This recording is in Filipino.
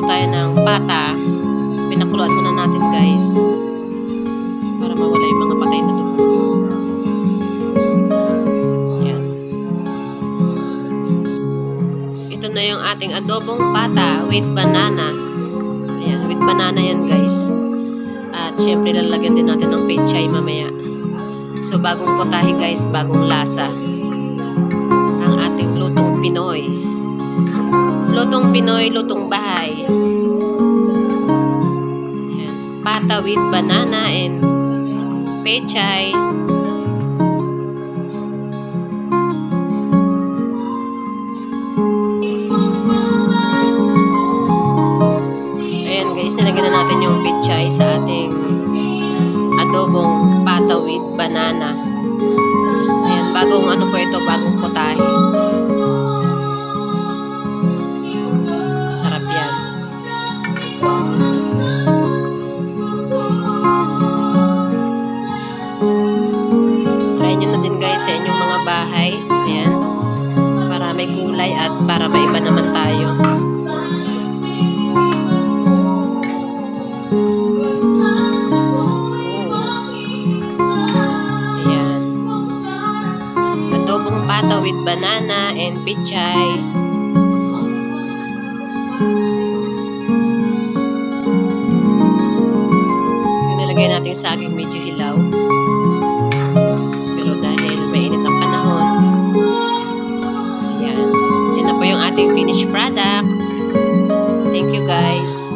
tayo ng pata. Pinakuluan muna natin guys. Para mawala yung mga patay na dugo. Yan. Ito na yung ating adobong pata with banana. Ayan, with banana yan guys. At syempre lalagyan din natin ng pechay mamaya. So bagong potahe guys, bagong lasa. Ang ating lutong Pinoy. Lutong Pinoy, lutong bahay. Ayan. Pata with banana and pechay. Ayan guys, nilagyan na natin yung pechay sa ating adobong pata with banana. Ayan, bagong ano po ito, bagong potahe. Sarap yan. Try nyo na din guys sa inyong mga bahay. Ayan. Para may kulay at para maiba naman tayo. Ayan. Adobong pata with banana and pechay. Nilagay natin sa saging medyo hilaw. Pero dahil mainit ang panahon, ayan. Yan na po yung ating finished product. Thank you guys.